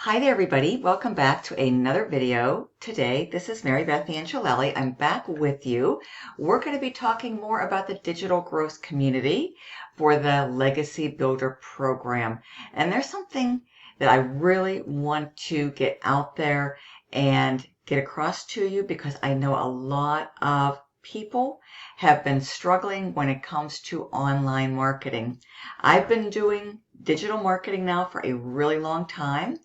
Hi there, everybody. Welcome back to another video. Today, this is Marybeth Angelelli. I'm back with you. We're going to be talking more about the digital growth community for the Legacy Builder program. And there's something that I really want to get out there and get across to you because I know a lot of people have been struggling when it comes to online marketing. I've been doing digital marketing now for a really long time.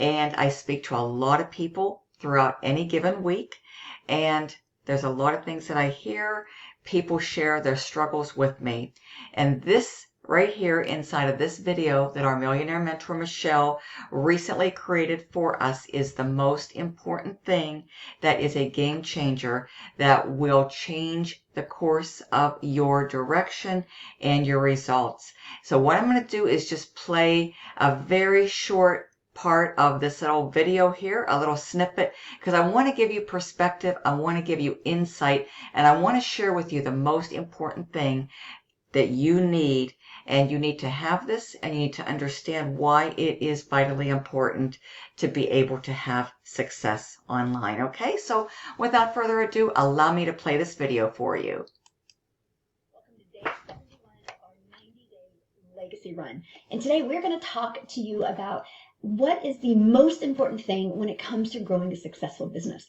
And I speak to a lot of people throughout any given week. And there's a lot of things that I hear. People share their struggles with me. And this right here inside of this video that our millionaire mentor Michelle recently created for us is the most important thing that is a game changer that will change the course of your direction and your results. So what I'm going to do is just play a very short part of this little video here, a little snippet, because I want to give you perspective, I want to give you insight, and I want to share with you the most important thing that you need. And you need to have this, and you need to understand why it is vitally important to be able to have success online. Okay, so without further ado, allow me to play this video for you. Welcome to day 71 of our 90-day legacy run. And today we're going to talk to you about what is the most important thing when it comes to growing a successful business.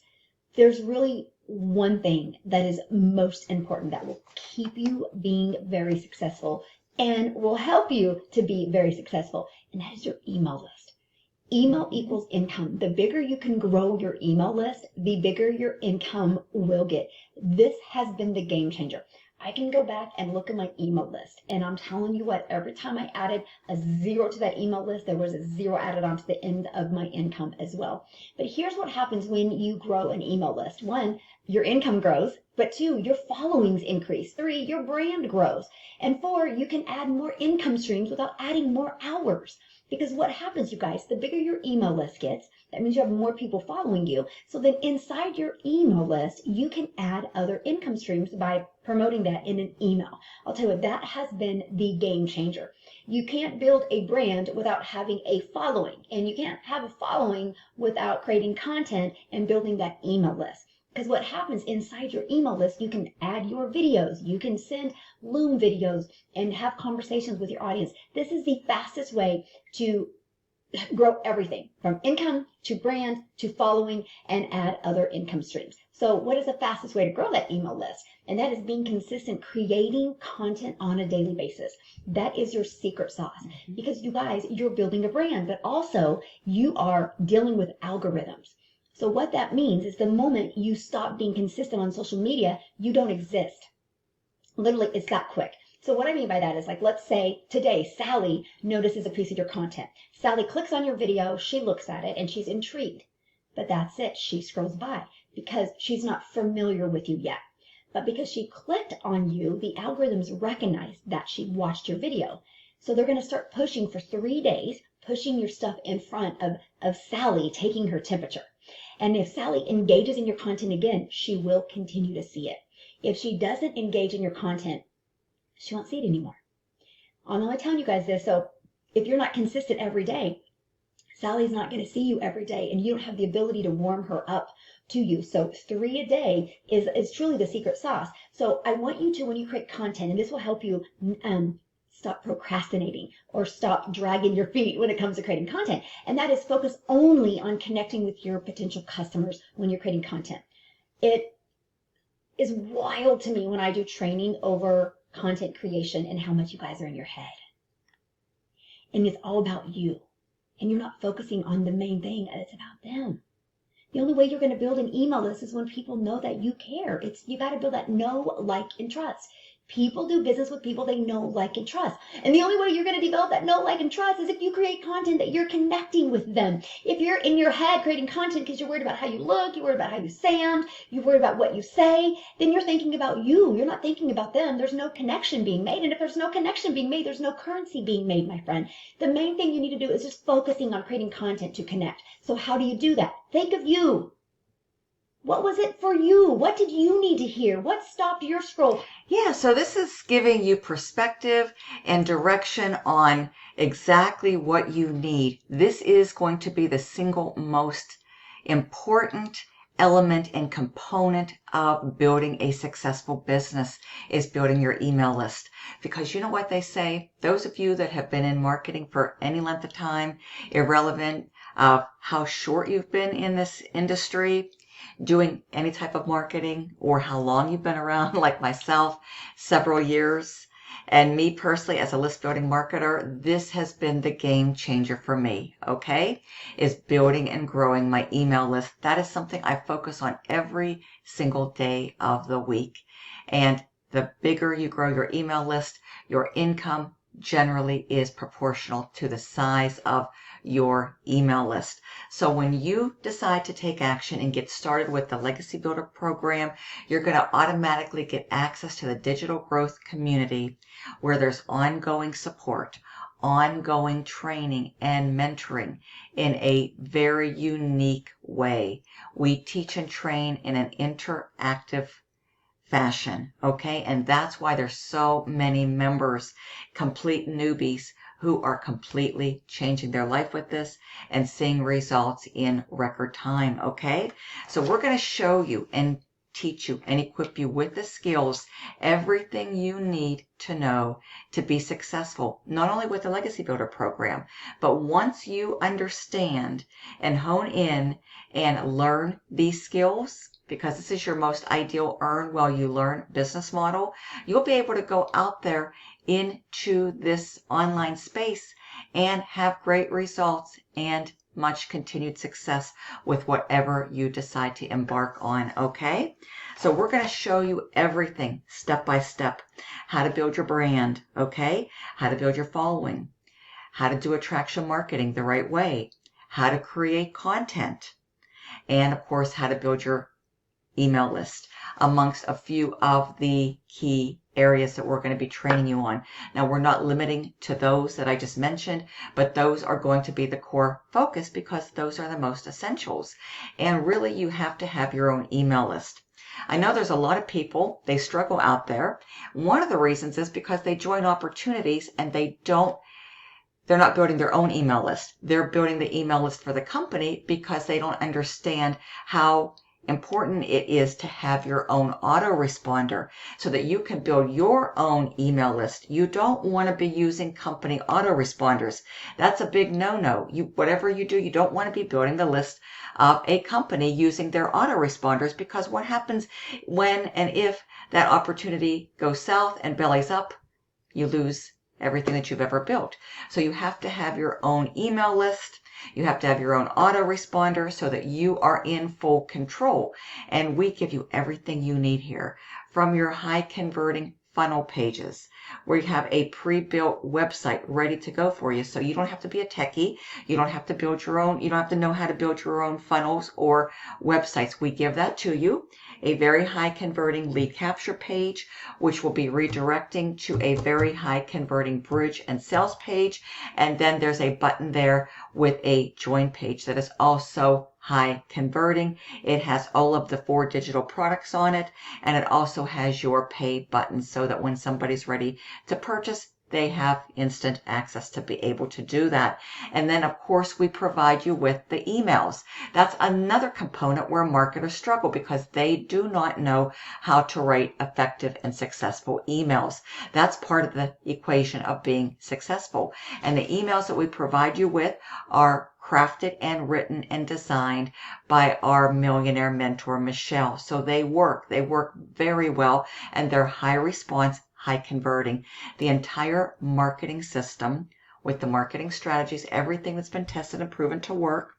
There's really one thing that is most important that will keep you being very successful and will help you to be very successful, and that is your email list. Email equals income. The bigger you can grow your email list, the bigger your income will get. This has been the game changer. I can go back and look at my email list, and I'm telling you what, every time I added a zero to that email list, there was a zero added onto the end of my income as well. But here's what happens when you grow an email list. One, your income grows, but two, your followings increase. Three, your brand grows. And four, you can add more income streams without adding more hours. Because what happens, you guys, the bigger your email list gets, that means you have more people following you. So then inside your email list, you can add other income streams by promoting that in an email. I'll tell you what, that has been the game changer. You can't build a brand without having a following, and you can't have a following without creating content and building that email list. Because what happens inside your email list, you can add your videos, you can send Loom videos and have conversations with your audience. This is the fastest way to grow everything from income to brand to following and add other income streams. So what is the fastest way to grow that email list? And that is being consistent, creating content on a daily basis. That is your secret sauce. Because you guys, you're building a brand, but also you are dealing with algorithms. So what that means is the moment you stop being consistent on social media, you don't exist. Literally, it's that quick. So what I mean by that is, like, let's say today Sally notices a piece of your content. Sally clicks on your video, she looks at it, and she's intrigued. But that's it. She scrolls by because she's not familiar with you yet. But because she clicked on you, the algorithms recognize that she watched your video. So they're going to start pushing for 3 days, pushing your stuff in front of Sally, taking her temperature. And if Sally engages in your content again, she will continue to see it. If she doesn't engage in your content, she won't see it anymore. I'm only telling you guys this, so if you're not consistent every day, Sally's not going to see you every day, and you don't have the ability to warm her up to you. So 3 a day is truly the secret sauce. So I want you to, when you create content, and this will help you stop procrastinating or stop dragging your feet when it comes to creating content. And that is focus only on connecting with your potential customers when you're creating content. It is wild to me when I do training over content creation and how much you guys are in your head. And it's all about you. And you're not focusing on the main thing, and it's about them. The only way you're going to build an email list is when people know that you care. You got to build that know, like, and trust. People do business with people they know, like, and trust. And the only way you're going to develop that know, like, and trust is if you create content that you're connecting with them. If you're in your head creating content because you're worried about how you look, you're worried about how you sound, you're worried about what you say, then you're thinking about you. You're not thinking about them. There's no connection being made. And if there's no connection being made, there's no currency being made, my friend. The main thing you need to do is just focusing on creating content to connect. So how do you do that? Think of you. What was it for you? What did you need to hear? What stopped your scroll? Yeah, so this is giving you perspective and direction on exactly what you need. This is going to be the single most important element and component of building a successful business is building your email list. Because you know what they say, those of you that have been in marketing for any length of time, irrelevant of how short you've been in this industry, doing any type of marketing, or how long you've been around, like myself, several years. And me personally, as a list building marketer, this has been the game changer for me, okay? Is building and growing my email list. That is something I focus on every single day of the week. And the bigger you grow your email list, your income generally is proportional to the size of your email list. So when you decide to take action and get started with the Legacy Builder program, you're going to automatically get access to the digital growth community where there's ongoing support, ongoing training and mentoring in a very unique way. We teach and train in an interactive fashion, okay? And that's why there's so many members, complete newbies, who are completely changing their life with this and seeing results in record time, okay? So we're going to show you and teach you and equip you with the skills, everything you need to know to be successful, not only with the Legacy Builder program, but once you understand and hone in and learn these skills, because this is your most ideal earn while you learn business model, you'll be able to go out there into this online space and have great results and much continued success with whatever you decide to embark on, okay? So we're going to show you everything step by step. How to build your brand, okay? How to build your following. How to do attraction marketing the right way. How to create content. And of course, how to build your email list, amongst a few of the key areas that we're going to be training you on. Now, we're not limiting to those that I just mentioned, but those are going to be the core focus because those are the most essentials. And really, you have to have your own email list. I know there's a lot of people, they struggle out there. One of the reasons is because they join opportunities and they're not building their own email list. They're building the email list for the company because they don't understand how important it is to have your own autoresponder so that you can build your own email list. You don't want to be using company autoresponders. That's a big no-no. Whatever you do, you don't want to be building the list of a company using their autoresponders, because what happens when and if that opportunity goes south and bellies up, you lose everything that you've ever built. So you have to have your own email list. You have to have your own autoresponder so that you are in full control. And we give you everything you need here, from your high converting funnel pages, where you have a pre-built website ready to go for you. So you don't have to be a techie. You don't have to build your own. You don't have to know how to build your own funnels or websites. We give that to you. A very high converting lead capture page, which will be redirecting to a very high converting bridge and sales page. And then there's a button there with a join page that is also high converting. It has all of the 4 digital products on it, and it also has your pay button so that when somebody's ready to purchase, they have instant access to be able to do that. And then, of course, we provide you with the emails. That's another component where marketers struggle because they do not know how to write effective and successful emails. That's part of the equation of being successful. And the emails that we provide you with are crafted and written and designed by our millionaire mentor, Michelle. So they work very well, and they're high response, high converting. The entire marketing system with the marketing strategies, everything that's been tested and proven to work,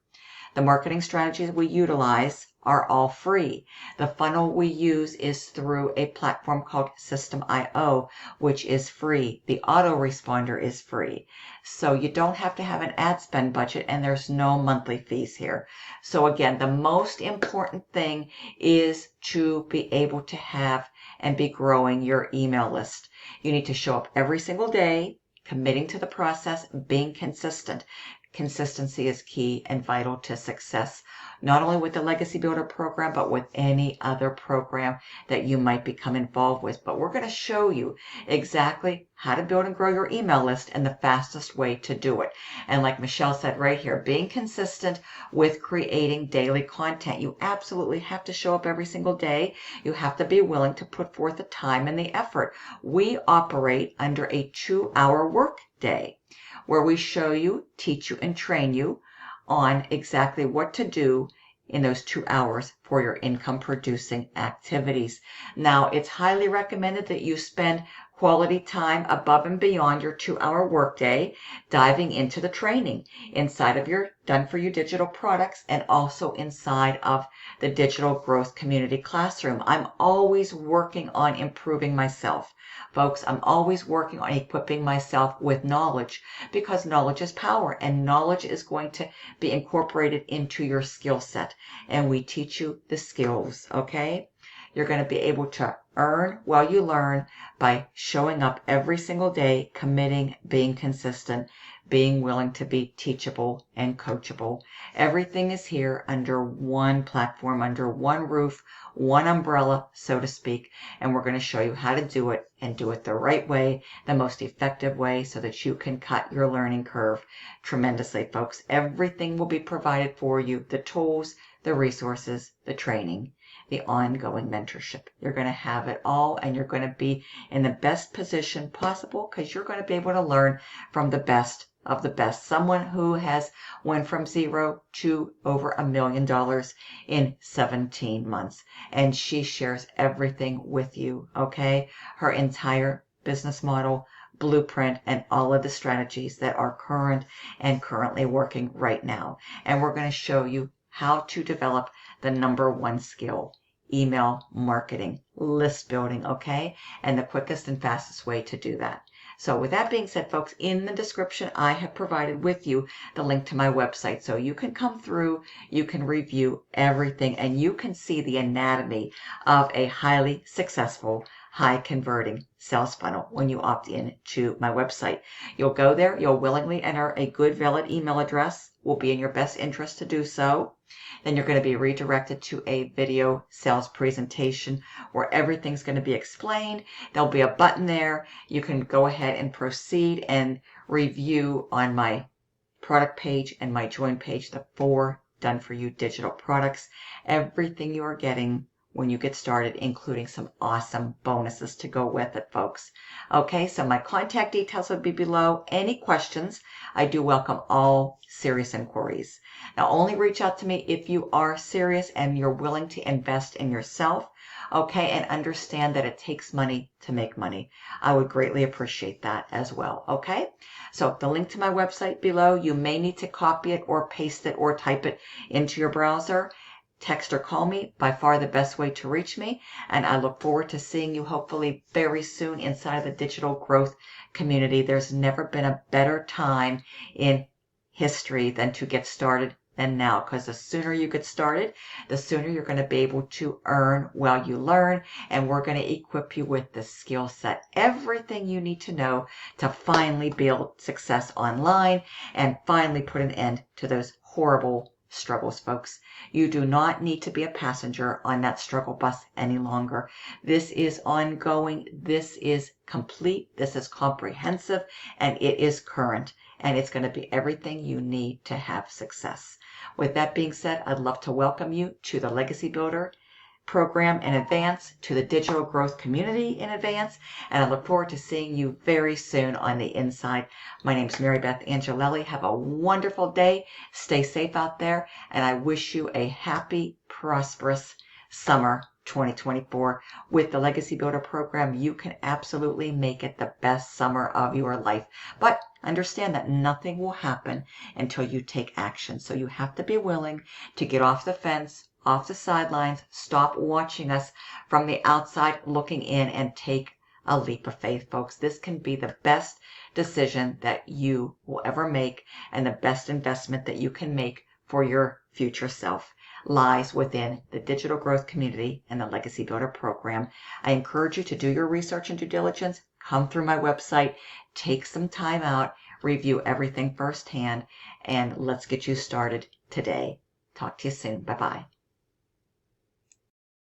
the marketing strategies we utilize are all free. The funnel we use is through a platform called System.io, which is free. The autoresponder is free. So you don't have to have an ad spend budget, and there's no monthly fees here. So again, the most important thing is to be able to have and be growing your email list. You need to show up every single day, committing to the process, being consistent. consistency is key and vital to success, not only with the Legacy Builder program, but with any other program that you might become involved with. But we're going to show you exactly how to build and grow your email list and the fastest way to do it. And like Michelle said right here, being consistent with creating daily content. You absolutely have to show up every single day. You have to be willing to put forth the time and the effort. We operate under a 2-hour work day where we show you, teach you, and train you on exactly what to do in those 2 hours for your income producing activities. Now, it's highly recommended that you spend quality time above and beyond your 2-hour workday diving into the training inside of your Done For You digital products and also inside of the Digital Growth Community Classroom. I'm always working on improving myself. Folks, I'm always working on equipping myself with knowledge because knowledge is power and knowledge is going to be incorporated into your skill set. And we teach you the skills, okay? You're going to be able to earn while you learn by showing up every single day, committing, being consistent, being willing to be teachable and coachable. Everything is here under one platform, under one roof, one umbrella, so to speak, and we're going to show you how to do it and do it the right way, the most effective way, so that you can cut your learning curve tremendously, folks. Everything will be provided for you, the tools, the resources, the training, the ongoing mentorship. You're going to have it all, and you're going to be in the best position possible because you're going to be able to learn from the best of the best. Someone who has went from zero to over $1 million in 17 months. And she shares everything with you, okay? Her entire business model, blueprint, and all of the strategies that are current and currently working right now. And we're going to show you how to develop the #1 skill, email marketing, list building, okay? And the quickest and fastest way to do that. So with that being said, folks, in the description, I have provided with you the link to my website. So you can come through, you can review everything, and you can see the anatomy of a highly successful, high converting sales funnel when you opt in to my website. You'll go there, you'll willingly enter a good valid email address, will be in your best interest to do so. Then you're going to be redirected to a video sales presentation where everything's going to be explained. There'll be a button there. You can go ahead and proceed and review on my product page and my join page the 4 Done For You digital products. Everything you are getting when you get started, including some awesome bonuses to go with it, folks. Okay, so my contact details will be below. Any questions? I do welcome all serious inquiries. Now, only reach out to me if you are serious and you're willing to invest in yourself, okay, and understand that it takes money to make money. I would greatly appreciate that as well, okay? So the link to my website below, you may need to copy it or paste it or type it into your browser. Text or call me, by far the best way to reach me, and I look forward to seeing you hopefully very soon inside of the digital growth community. There's never been a better time in history than to get started than now, because the sooner you get started, the sooner you're going to be able to earn while you learn, and we're going to equip you with the skill set, everything you need to know to finally build success online and finally put an end to those horrible struggles, folks. You do not need to be a passenger on that struggle bus any longer. This is ongoing. This is complete. This is comprehensive, and it is current, and it's going to be everything you need to have success. With that being said, I'd love to welcome you to the Legacy Builder program in advance, to the digital growth community in advance, and I look forward to seeing you very soon on the inside. My name's Marybeth Angelelli. Have a wonderful day. Stay safe out there, and I wish you a happy, prosperous summer 2024. With the Legacy Builder program, you can absolutely make it the best summer of your life. But understand that nothing will happen until you take action. So you have to be willing to get off the fence, off the sidelines, stop watching us from the outside looking in, and take a leap of faith, folks. This can be the best decision that you will ever make, and the best investment that you can make for your future self lies within the digital growth community and the Legacy Builder program. I encourage you to do your research and due diligence. Come through my website, take some time out, review everything firsthand, and let's get you started today. Talk to you soon. Bye-bye.